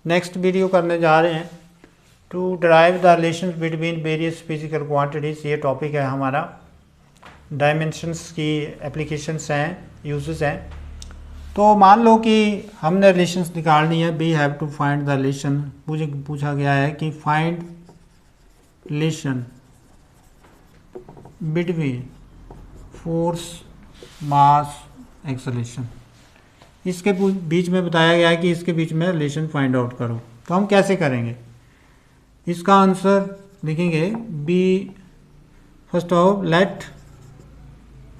Next video करने जा रहे हैं to derive the relation between various physical quantities. ये टॉपिक है हमारा। डायमेंशंस की एप्लीकेशंस हैं, यूजेस हैं। तो मान लो कि हमने रिलेशंस निकालनी है। We have to find the relation. मुझे पूछा गया है कि find relation between force, mass, acceleration. इसके बीच में बताया गया है कि इसके बीच में रिलेशन फाइंड आउट करो। तो हम कैसे करेंगे? इसका आंसर लिखेंगे B first of let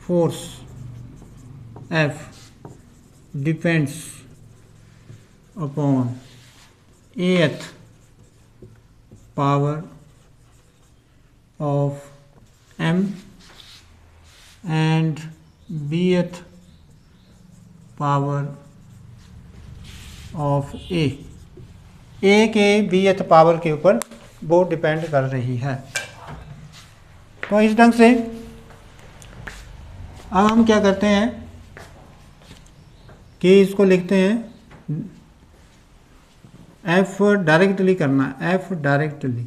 force F depends upon ath power of M and bth power of A K bth power के ऊपर वो डिपेंड कर रही है। तो इस ढंग से अब हम क्या करते हैं कि इसको लिखते हैं एफ डायरेक्टली करना। F directly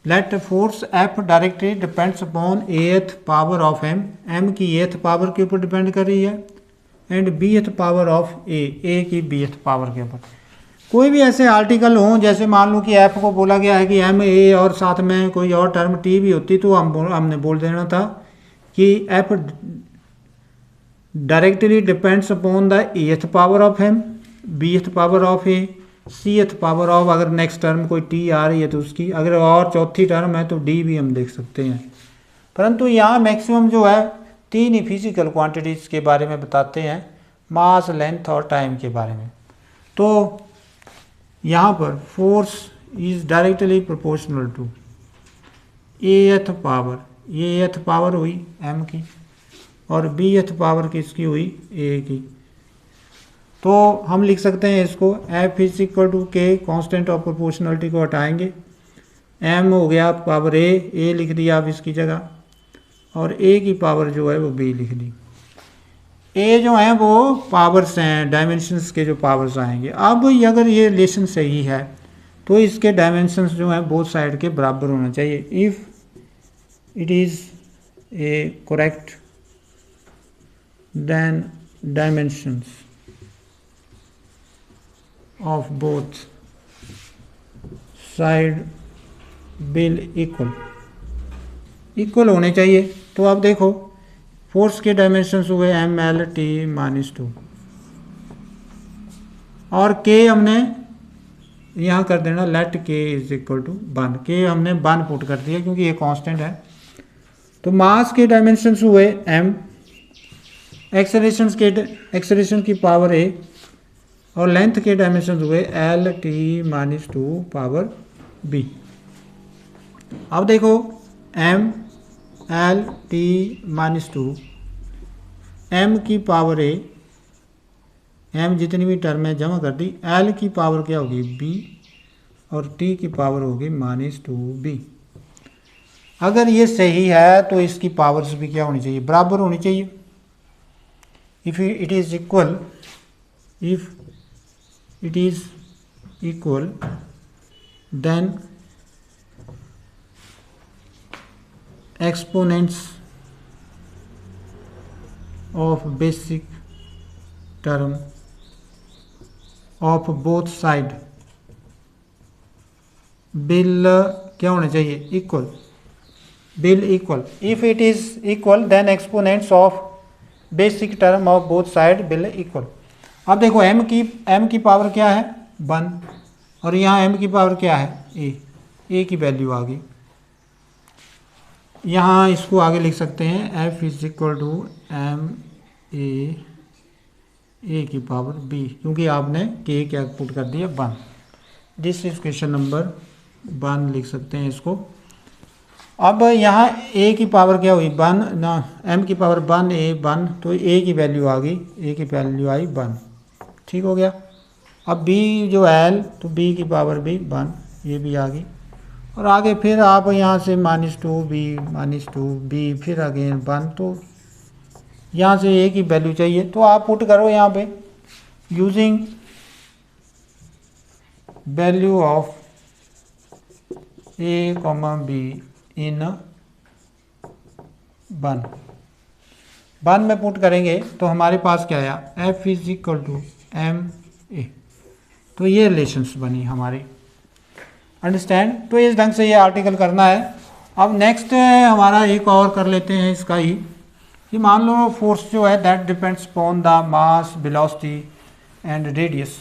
let force F directly depends upon ath power of M. M की एथ पावर के ऊपर डिपेंड कर रही है and bth power of A की बीथ पावर के ऊपर। कोई भी ऐसे आर्टिकल हों, जैसे मान लो कि एफ को बोला गया है कि एम ए और साथ में कोई और टर्म टी भी होती तो हमने बोल देना था कि F directly depends upon the ath power of M, bth power of A, C ath power of, अगर नेक्स्ट टर्म कोई टी आ रही है तो उसकी, अगर और चौथी टर्म है तो डी भी हम देख सकते हैं। परंतु यहाँ मैक्सिमम जो है तीन ही फिजिकल क्वांटिटीज़ के बारे में बताते हैं, मास, लेंथ और टाइम के बारे में। तो यहाँ पर force is directly proportional two th power, ये एथ पावर हुई एम की और बी एथ पावर किसकी हुई ए की। तो हम लिख सकते हैं इसको एफ इज इक्वल टू के, कॉन्स्टेंट ऑफ प्रोपोर्शनलिटी को हटाएंगे, एम हो गया पावर ए लिख दिया अब इसकी जगह, और ए की पावर जो है वो बी लिख दी। ए जो है वो पावर्स हैं, डायमेंशंस के जो पावर्स आएंगे। अब अगर ये रिलेशन सही है तो इसके डायमेंशंस जो हैं बोथ साइड के बराबर होना चाहिए। If it is a correct then dimensions of both side will equal होने चाहिए। तो आप देखो फोर्स के डायमेंशंस हुए एम एल टी -2 और के हमने यहाँ कर देना लेट के इज इक्वल टू 1। के हमने 1 पुट कर दिया क्योंकि ये कांस्टेंट है। तो मास के डायमेंशंस हुए एम, एक्सेलरेशन की पावर ए और लेंथ के डायमेंशंस हुए एल टी -2 पावर बी। अब देखो एम एल टी -2, एम की पावर ए, एम जितनी भी टर्म है जमा कर दी, एल की पावर क्या होगी बी और टी की पावर होगी -2b। अगर ये सही है तो इसकी पावर्स भी क्या होनी चाहिए, बराबर होनी चाहिए। If it is equal then exponents of basic term of both side will क्या होना चाहिए equal, will equal। if it is equal then exponents of basic term of both side will equal। अब देखो m की power क्या है 1 और यहाँ m की पावर क्या है a की वैल्यू आ गई। यहाँ इसको आगे लिख सकते हैं f is equal to M A की पावर b, क्योंकि आपने k क्या पुट कर दिया 1। दिस इज क्वेश्चन नंबर 1 लिख सकते हैं इसको। अब यहाँ a की पावर क्या हुई 1 ना, m की पावर 1 1, तो a की वैल्यू आ गई, a की वैल्यू आई 1। ठीक हो गया। अब b जो l, तो b की पावर भी 1, ये भी आ गई। और आगे फिर आप यहाँ से -2b फिर अगेन 1, तो यहाँ से a की वैल्यू चाहिए तो आप पुट करो यहाँ पे using value of A comma B in 1 में पुट करेंगे तो हमारे पास क्या आया, F is equal to M A. तो ये रिलेशंस बनी हमारी, अंडरस्टैंड। तो इस ढंग से ये आर्टिकल करना है। अब नेक्स्ट हमारा एक और कर लेते हैं इसका ही, कि मान लो फोर्स जो है that depends upon the mass velocity and radius,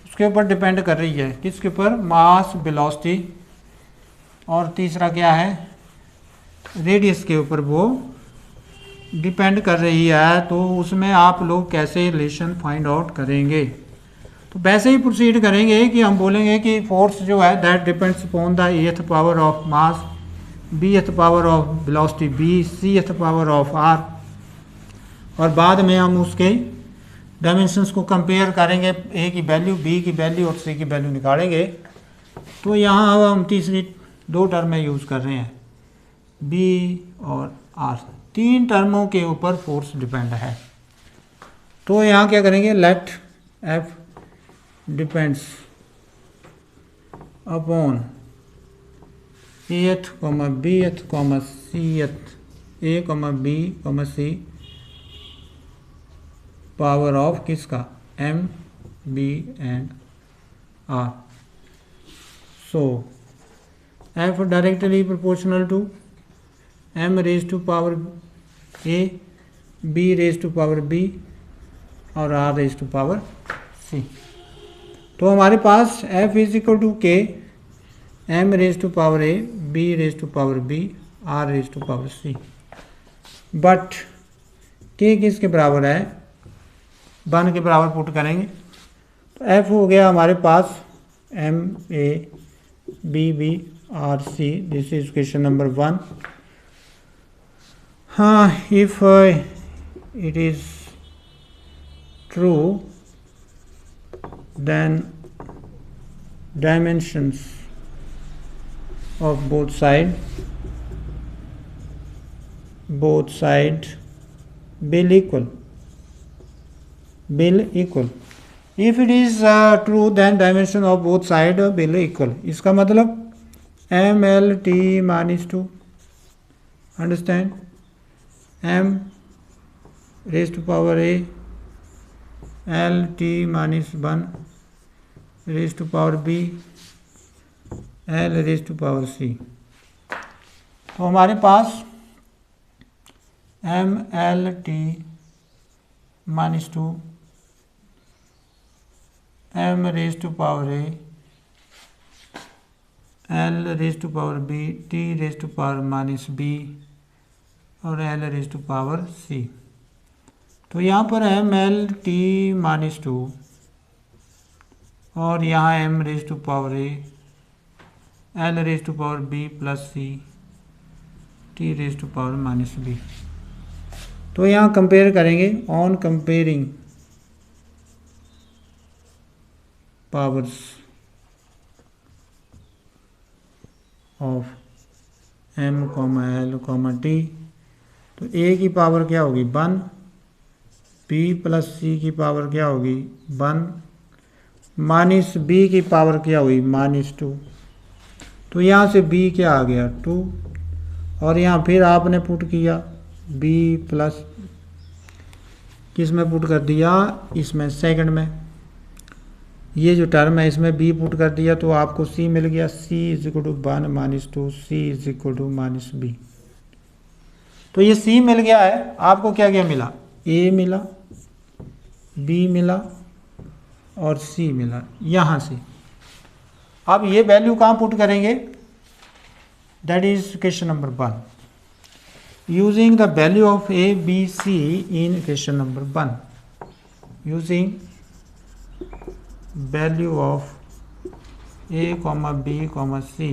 उसके ऊपर डिपेंड कर रही है। किसके ऊपर, मास वेलोसिटी और तीसरा क्या है, रेडियस के ऊपर वो डिपेंड कर रही है। तो उसमें आप लोग कैसे रिलेशन फाइंड आउट करेंगे, तो वैसे ही प्रोसीड करेंगे कि हम बोलेंगे कि फोर्स जो है that depends upon the ath power of mass, B ath power of velocity B, C ath power of are, और बाद में हम उसके डायमेंशंस को कंपेयर करेंगे, ए की वैल्यू, बी की वैल्यू और सी की वैल्यू निकालेंगे। तो यहाँ अब हम तीसरी 2 टर्में यूज़ कर रहे हैं, बी और आर, 3 टर्मों के ऊपर फोर्स डिपेंड है। तो यहाँ क्या करेंगे, let F depends upon ath comma bth comma cth, A comma B comma C power of किसका, M B and R. So F directly proportional to M raise to power A, B raise to power B और R raise to power C. तो हमारे पास F is equal to K, M raise to power A, B raise to power B, R raise to power C. But के किसके बराबर है, 1 के बराबर पुट करेंगे। तो एफ हो गया हमारे पास M A B B R C, this is question number 1। हाँ, if it is true then dimensions of both side will equal, if it is true then dimension of both side will equal। इसका मतलब M L T minus 2, understand, M raise to power A L T minus 1 raise to power B L raise to power C. तो हमारे पास M L T minus 2 M raise to power A L raise to power B T raise to power minus B और L raise to power C. तो यहाँ पर है M L T minus 2 और यहाँ M raise to power A L raise to power B plus C T raise to power minus B. तो यहाँ compare करेंगे, on comparing powers of M comma L comma T. तो A की power क्या होगी 1, B plus सी की power क्या होगी 1, माइनस बी की पावर क्या हुई -2। तो यहाँ से b क्या आ गया 2 और यहाँ फिर आपने पुट किया b प्लस किस में पुट कर दिया, इसमें सेकंड में, ये जो टर्म है इसमें b पुट कर दिया तो आपको c मिल गया, c is equal to 1 -2 c is equal to -b। तो ये c मिल गया है, आपको क्या क्या मिला, a मिला, b मिला और c मिला यहाँ से। अब ये वैल्यू कहाँ पुट करेंगे, that is question number 1, using the value of a b c in question number 1, using value of a b c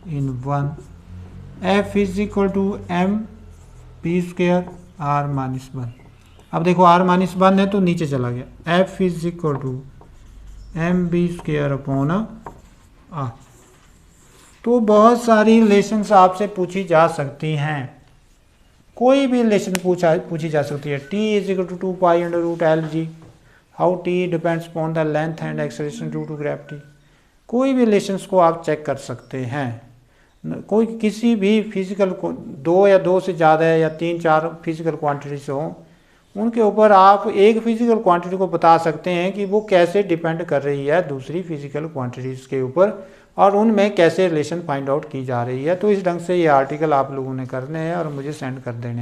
in 1, f is equal to m p square r -1। अब देखो r -1 है तो नीचे चला गया, f is equal to M B square upon R. तो बहुत सारी रिलेशंस आपसे पूछी जा सकती हैं, कोई भी रिलेशन पूछी जा सकती है। t is equal to 2 pi under root L G, how t depends upon the length and acceleration due to gravity, कोई भी रिलेशंस को आप चेक कर सकते हैं। कोई किसी भी फिजिकल को 2 या 2 से ज़्यादा है या 3-4 फिजिकल क्वांटिटीज हो, उनके ऊपर आप एक फिजिकल क्वांटिटी को बता सकते हैं कि वो कैसे डिपेंड कर रही है दूसरी फिजिकल क्वांटिटीज़ के ऊपर और उनमें कैसे रिलेशन फाइंड आउट की जा रही है। तो इस ढंग से ये आर्टिकल आप लोगों ने करने हैं और मुझे सेंड कर देने हैं।